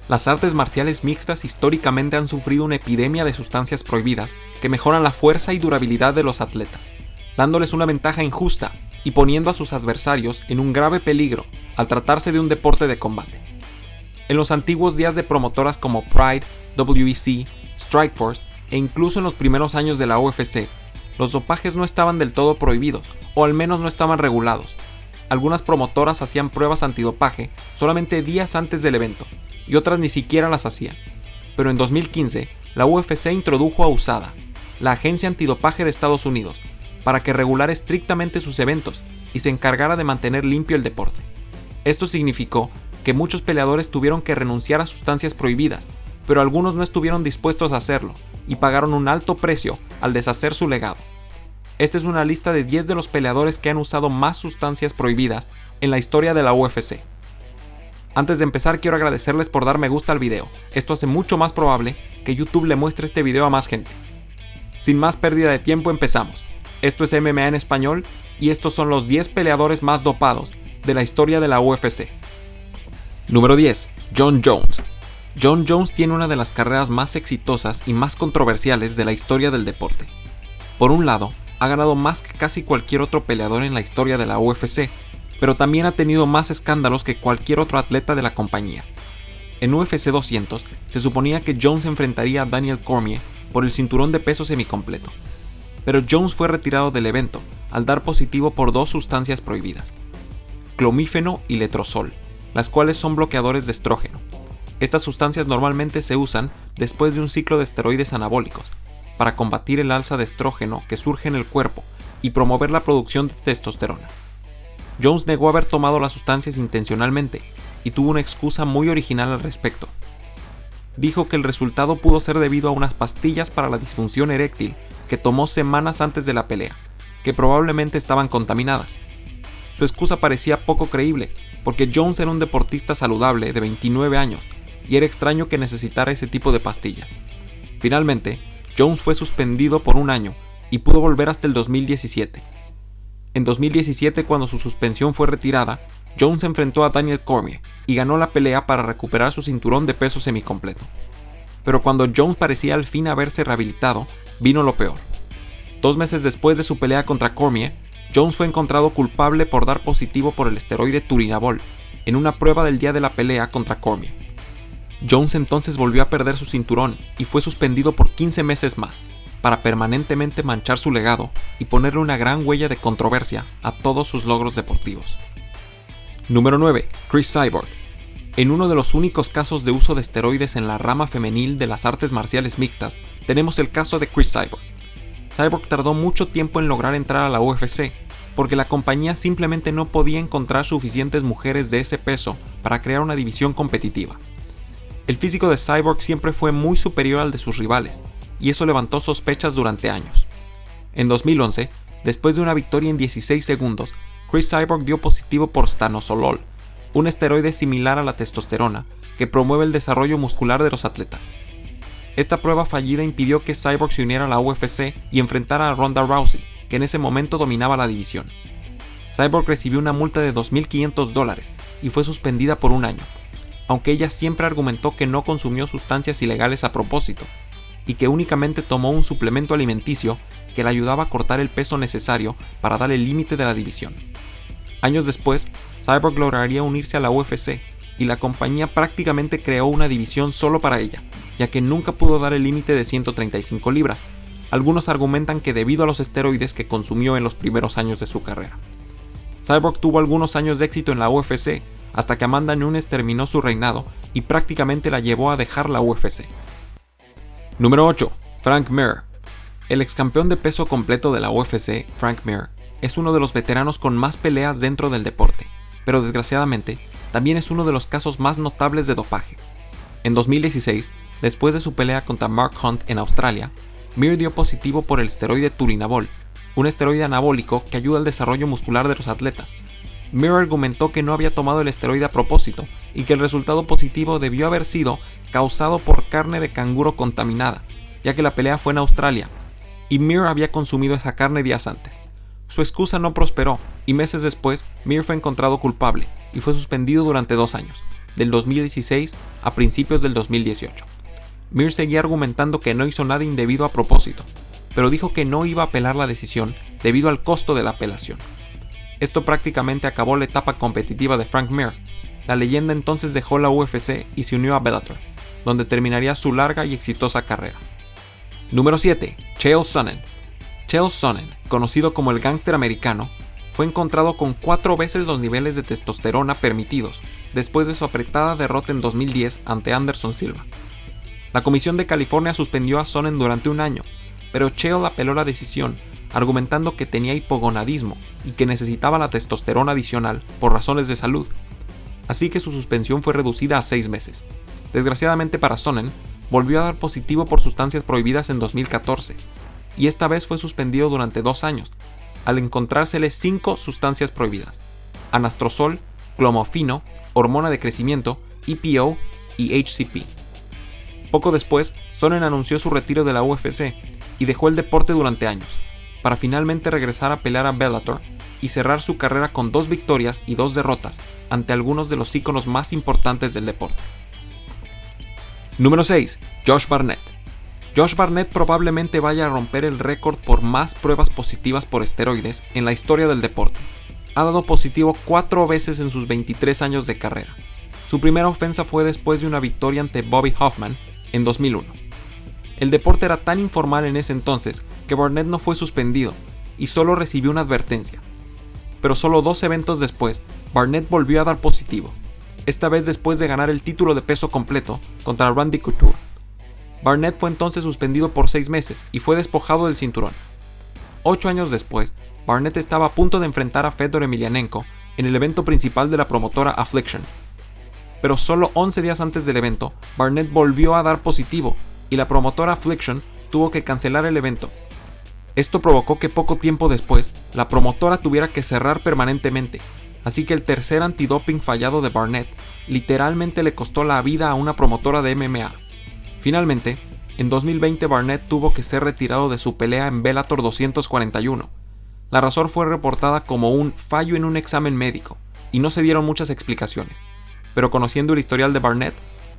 Las artes marciales mixtas históricamente han sufrido una epidemia de sustancias prohibidas que mejoran la fuerza y durabilidad de los atletas, dándoles una ventaja injusta y poniendo a sus adversarios en un grave peligro al tratarse de un deporte de combate. En los antiguos días de promotoras como Pride, WEC, Strikeforce e incluso en los primeros años de la UFC, los dopajes no estaban del todo prohibidos, o al menos no estaban regulados. Algunas promotoras hacían pruebas antidopaje solamente días antes del evento, y otras ni siquiera las hacían. Pero en 2015, la UFC introdujo a USADA, la agencia antidopaje de Estados Unidos, para que regulara estrictamente sus eventos y se encargara de mantener limpio el deporte. Esto significó que muchos peleadores tuvieron que renunciar a sustancias prohibidas, pero algunos no estuvieron dispuestos a hacerlo y pagaron un alto precio al deshacer su legado. Esta es una lista de 10 de los peleadores que han usado más sustancias prohibidas en la historia de la UFC. Antes de empezar, quiero agradecerles por dar me gusta al video. Esto hace mucho más probable que YouTube le muestre este video a más gente. Sin más pérdida de tiempo, empezamos. Esto es MMA en español y estos son los 10 peleadores más dopados de la historia de la UFC. Número 10. Jon Jones. Jon Jones tiene una de las carreras más exitosas y más controversiales de la historia del deporte. Por un lado, ha ganado más que casi cualquier otro peleador en la historia de la UFC, pero también ha tenido más escándalos que cualquier otro atleta de la compañía. En UFC 200 se suponía que Jones enfrentaría a Daniel Cormier por el cinturón de peso semicompleto, pero Jones fue retirado del evento al dar positivo por dos sustancias prohibidas, clomífeno y letrozol, las cuales son bloqueadores de estrógeno. Estas sustancias normalmente se usan después de un ciclo de esteroides anabólicos, para combatir el alza de estrógeno que surge en el cuerpo y promover la producción de testosterona. Jones negó haber tomado las sustancias intencionalmente y tuvo una excusa muy original al respecto. Dijo que el resultado pudo ser debido a unas pastillas para la disfunción eréctil que tomó semanas antes de la pelea, que probablemente estaban contaminadas. Su excusa parecía poco creíble, porque Jones era un deportista saludable de 29 años y era extraño que necesitara ese tipo de pastillas. Finalmente, Jones fue suspendido por un año y pudo volver hasta el 2017. En 2017, cuando su suspensión fue retirada, Jones enfrentó a Daniel Cormier y ganó la pelea para recuperar su cinturón de peso semicompleto. Pero cuando Jones parecía al fin haberse rehabilitado, vino lo peor. 2 meses después de su pelea contra Cormier, Jones fue encontrado culpable por dar positivo por el esteroide turinabol en una prueba del día de la pelea contra Cormier. Jones entonces volvió a perder su cinturón y fue suspendido por 15 meses más, para permanentemente manchar su legado y ponerle una gran huella de controversia a todos sus logros deportivos. Número 9. Cris Cyborg. En uno de los únicos casos de uso de esteroides en la rama femenil de las artes marciales mixtas, tenemos el caso de Cris Cyborg. Cyborg tardó mucho tiempo en lograr entrar a la UFC, porque la compañía simplemente no podía encontrar suficientes mujeres de ese peso para crear una división competitiva. El físico de Cyborg siempre fue muy superior al de sus rivales, y eso levantó sospechas durante años. En 2011, después de una victoria en 16 segundos, Cris Cyborg dio positivo por stanosolol, un esteroide similar a la testosterona que promueve el desarrollo muscular de los atletas. Esta prueba fallida impidió que Cyborg se uniera a la UFC y enfrentara a Ronda Rousey, que en ese momento dominaba la división. Cyborg recibió una multa de $2.500 y fue suspendida por un año, aunque ella siempre argumentó que no consumió sustancias ilegales a propósito, y que únicamente tomó un suplemento alimenticio que le ayudaba a cortar el peso necesario para dar el límite de la división. Años después, Cyborg lograría unirse a la UFC, y la compañía prácticamente creó una división solo para ella, ya que nunca pudo dar el límite de 135 libras. Algunos argumentan que debido a los esteroides que consumió en los primeros años de su carrera. Cyborg tuvo algunos años de éxito en la UFC, hasta que Amanda Nunes terminó su reinado y prácticamente la llevó a dejar la UFC. Número 8. Frank Mir. El ex campeón de peso completo de la UFC, Frank Mir, es uno de los veteranos con más peleas dentro del deporte, pero desgraciadamente también es uno de los casos más notables de dopaje. En 2016, después de su pelea contra Mark Hunt en Australia, Mir dio positivo por el esteroide turinabol, un esteroide anabólico que ayuda al desarrollo muscular de los atletas. Mir argumentó que no había tomado el esteroide a propósito y que el resultado positivo debió haber sido causado por carne de canguro contaminada, ya que la pelea fue en Australia, y Mir había consumido esa carne días antes. Su excusa no prosperó, y meses después, Mir fue encontrado culpable, y fue suspendido durante 2 años. del 2016 a principios del 2018. Mir seguía argumentando que no hizo nada indebido a propósito, pero dijo que no iba a apelar la decisión debido al costo de la apelación. Esto prácticamente acabó la etapa competitiva de Frank Mir. La leyenda entonces dejó la UFC y se unió a Bellator, donde terminaría su larga y exitosa carrera. Número 7. Chael Sonnen. Chael Sonnen, conocido como el gángster americano, fue encontrado con 4 veces los niveles de testosterona permitidos después de su apretada derrota en 2010 ante Anderson Silva. La Comisión de California suspendió a Sonnen durante un año, pero Chael apeló la decisión, argumentando que tenía hipogonadismo y que necesitaba la testosterona adicional por razones de salud, así que su suspensión fue reducida a 6 meses. Desgraciadamente para Sonnen, volvió a dar positivo por sustancias prohibidas en 2014, y esta vez fue suspendido durante 2 años, al encontrársele 5 sustancias prohibidas: anastrozol, clomofino, hormona de crecimiento, EPO y HCP. Poco después, Sonnen anunció su retiro de la UFC y dejó el deporte durante años, para finalmente regresar a pelear a Bellator y cerrar su carrera con 2 victorias y 2 derrotas ante algunos de los íconos más importantes del deporte. Número 6. Josh Barnett. Josh Barnett probablemente vaya a romper el récord por más pruebas positivas por esteroides en la historia del deporte. Ha dado positivo 4 veces en sus 23 años de carrera. Su primera ofensa fue después de una victoria ante Bobby Hoffman en 2001. El deporte era tan informal en ese entonces que Barnett no fue suspendido y solo recibió una advertencia. Pero solo 2 eventos después, Barnett volvió a dar positivo, esta vez después de ganar el título de peso completo contra Randy Couture. Barnett fue entonces suspendido por 6 meses y fue despojado del cinturón. 8 años después, Barnett estaba a punto de enfrentar a Fedor Emelianenko en el evento principal de la promotora Affliction. Pero solo 11 días antes del evento, Barnett volvió a dar positivo y la promotora Affliction tuvo que cancelar el evento. Esto provocó que poco tiempo después, la promotora tuviera que cerrar permanentemente, así que el tercer antidoping fallado de Barnett literalmente le costó la vida a una promotora de MMA. Finalmente, en 2020 Barnett tuvo que ser retirado de su pelea en Bellator 241. La razón fue reportada como un fallo en un examen médico, y no se dieron muchas explicaciones, pero conociendo el historial de Barnett,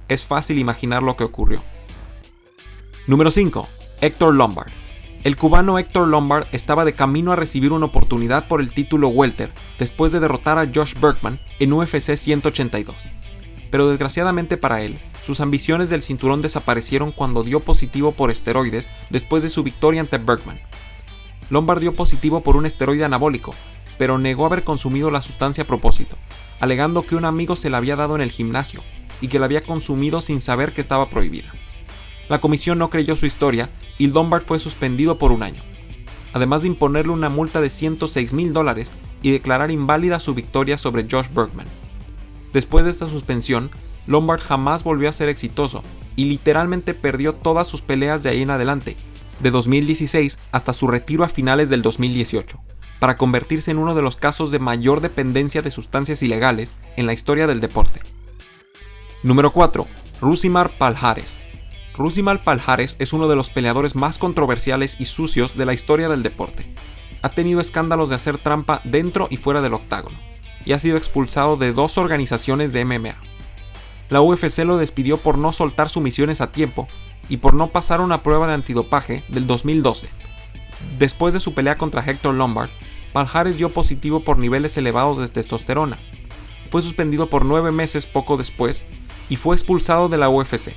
es fácil imaginar lo que ocurrió. Número 5. Héctor Lombard. El cubano Héctor Lombard estaba de camino a recibir una oportunidad por el título welter después de derrotar a Josh Burkman en UFC 182. Pero desgraciadamente para él, sus ambiciones del cinturón desaparecieron cuando dio positivo por esteroides después de su victoria ante Burkman. Lombard dio positivo por un esteroide anabólico, pero negó haber consumido la sustancia a propósito, alegando que un amigo se la había dado en el gimnasio y que la había consumido sin saber que estaba prohibida. La comisión no creyó su historia y Lombard fue suspendido por un año, además de imponerle una multa de $106,000 y declarar inválida su victoria sobre Josh Burkman. Después de esta suspensión, Lombard jamás volvió a ser exitoso y literalmente perdió todas sus peleas de ahí en adelante, de 2016 hasta su retiro a finales del 2018, para convertirse en uno de los casos de mayor dependencia de sustancias ilegales en la historia del deporte. Número 4. Rousimar Palhares. Rousimar Palhares es uno de los peleadores más controversiales y sucios de la historia del deporte. Ha tenido escándalos de hacer trampa dentro y fuera del octágono, y ha sido expulsado de 2 organizaciones de MMA. La UFC lo despidió por no soltar sumisiones a tiempo y por no pasar una prueba de antidopaje del 2012. Después de su pelea contra Héctor Lombard, Palhares dio positivo por niveles elevados de testosterona. Fue suspendido por 9 meses poco después y fue expulsado de la UFC.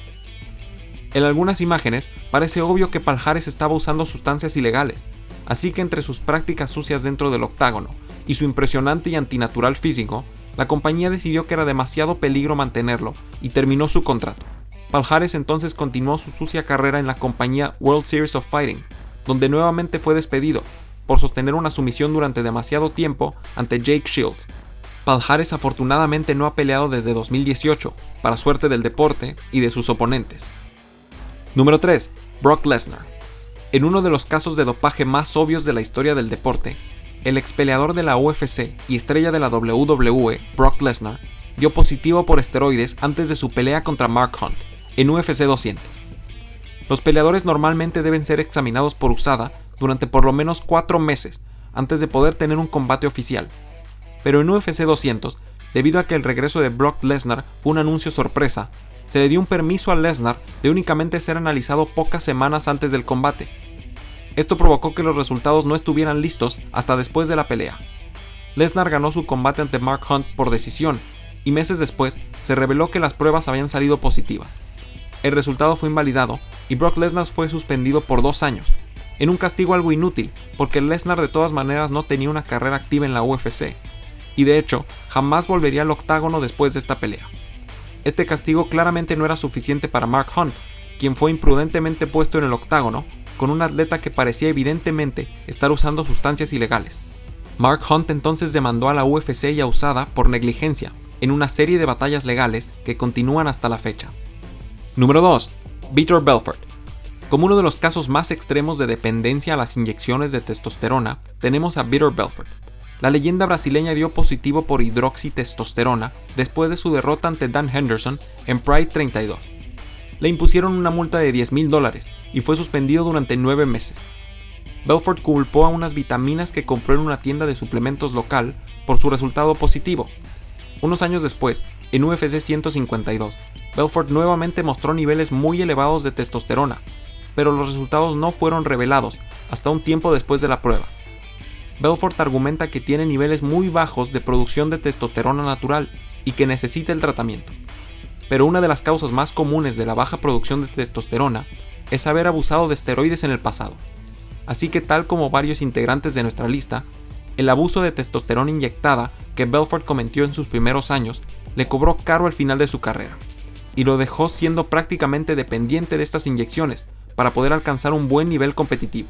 En algunas imágenes parece obvio que Palhares estaba usando sustancias ilegales, así que entre sus prácticas sucias dentro del octágono y su impresionante y antinatural físico, la compañía decidió que era demasiado peligro mantenerlo y terminó su contrato. Palhares entonces continuó su sucia carrera en la compañía World Series of Fighting, donde nuevamente fue despedido por sostener una sumisión durante demasiado tiempo ante Jake Shields. Palhares afortunadamente no ha peleado desde 2018, para suerte del deporte y de sus oponentes. Número 3. Brock Lesnar. En uno de los casos de dopaje más obvios de la historia del deporte, el ex peleador de la UFC y estrella de la WWE, Brock Lesnar, dio positivo por esteroides antes de su pelea contra Mark Hunt, en UFC 200. Los peleadores normalmente deben ser examinados por USADA durante por lo menos 4 meses antes de poder tener un combate oficial, pero en UFC 200, debido a que el regreso de Brock Lesnar fue un anuncio sorpresa, se le dio un permiso a Lesnar de únicamente ser analizado pocas semanas antes del combate. Esto provocó que los resultados no estuvieran listos hasta después de la pelea. Lesnar ganó su combate ante Mark Hunt por decisión, y meses después se reveló que las pruebas habían salido positivas. El resultado fue invalidado y Brock Lesnar fue suspendido por 2 años, en un castigo algo inútil, porque Lesnar de todas maneras no tenía una carrera activa en la UFC, y de hecho jamás volvería al octágono después de esta pelea. Este castigo claramente no era suficiente para Mark Hunt, quien fue imprudentemente puesto en el octágono con un atleta que parecía evidentemente estar usando sustancias ilegales. Mark Hunt entonces demandó a la UFC y a USADA por negligencia, en una serie de batallas legales que continúan hasta la fecha. Número 2. Vitor Belfort. Como uno de los casos más extremos de dependencia a las inyecciones de testosterona, tenemos a Vitor Belfort. La leyenda brasileña dio positivo por hidroxitestosterona después de su derrota ante Dan Henderson en Pride 32. Le impusieron una multa de $10,000 y fue suspendido durante 9 meses. Belfort culpó a unas vitaminas que compró en una tienda de suplementos local por su resultado positivo. Unos años después, en UFC 152, Belfort nuevamente mostró niveles muy elevados de testosterona, pero los resultados no fueron revelados hasta un tiempo después de la prueba. Belfort argumenta que tiene niveles muy bajos de producción de testosterona natural y que necesita el tratamiento. Pero una de las causas más comunes de la baja producción de testosterona es haber abusado de esteroides en el pasado. Así que, tal como varios integrantes de nuestra lista, el abuso de testosterona inyectada que Belfort cometió en sus primeros años le cobró caro al final de su carrera, y lo dejó siendo prácticamente dependiente de estas inyecciones para poder alcanzar un buen nivel competitivo.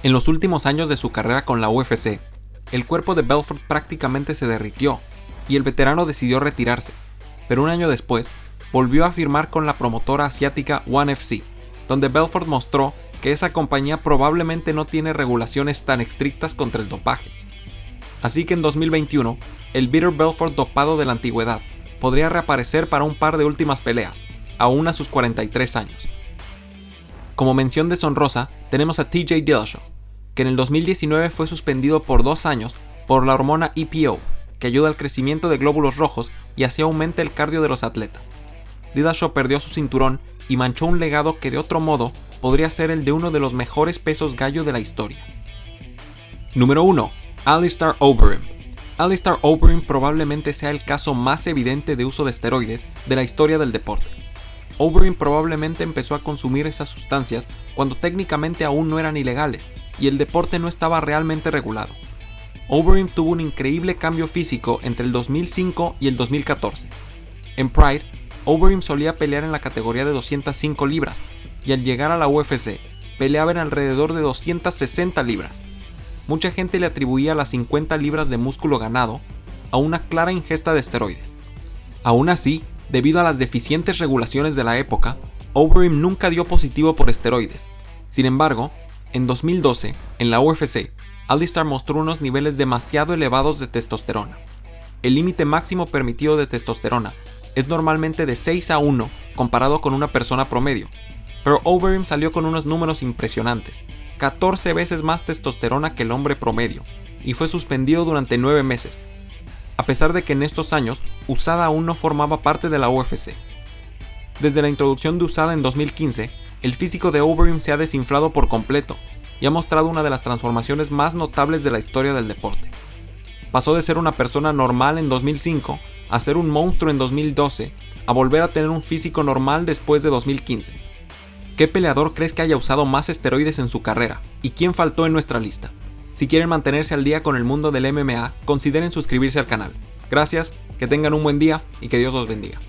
En los últimos años de su carrera con la UFC, el cuerpo de Belfort prácticamente se derritió, y el veterano decidió retirarse, pero un año después volvió a firmar con la promotora asiática ONE FC, donde Belfort mostró que esa compañía probablemente no tiene regulaciones tan estrictas contra el dopaje. Así que en 2021, el Vitor Belfort dopado de la antigüedad podría reaparecer para un par de últimas peleas, aún a sus 43 años. Como mención deshonrosa, tenemos a TJ Dillashaw, que en el 2019 fue suspendido por 2 años por la hormona EPO, que ayuda al crecimiento de glóbulos rojos y así aumenta el cardio de los atletas. Dillashaw perdió su cinturón y manchó un legado que de otro modo podría ser el de uno de los mejores pesos gallo de la historia. Número 1. Alistair Overeem. Alistair Overeem probablemente sea el caso más evidente de uso de esteroides de la historia del deporte. Overeem probablemente empezó a consumir esas sustancias cuando técnicamente aún no eran ilegales y el deporte no estaba realmente regulado. Overeem tuvo un increíble cambio físico entre el 2005 y el 2014. En Pride, Overeem solía pelear en la categoría de 205 libras y al llegar a la UFC peleaba en alrededor de 260 libras. Mucha gente le atribuía las 50 libras de músculo ganado a una clara ingesta de esteroides. Aún así, debido a las deficientes regulaciones de la época, Overeem nunca dio positivo por esteroides. Sin embargo, en 2012, en la UFC, Alistair mostró unos niveles demasiado elevados de testosterona. El límite máximo permitido de testosterona es normalmente de 6:1 comparado con una persona promedio, pero Overeem salió con unos números impresionantes, 14 veces más testosterona que el hombre promedio, y fue suspendido durante 9 meses, a pesar de que en estos años USADA aún no formaba parte de la UFC. Desde la introducción de USADA en 2015, el físico de Overeem se ha desinflado por completo y ha mostrado una de las transformaciones más notables de la historia del deporte. Pasó de ser una persona normal en 2005 a ser un monstruo en 2012, a volver a tener un físico normal después de 2015. ¿Qué peleador crees que haya usado más esteroides en su carrera? ¿Y quién faltó en nuestra lista? Si quieren mantenerse al día con el mundo del MMA, consideren suscribirse al canal. Gracias, que tengan un buen día y que Dios los bendiga.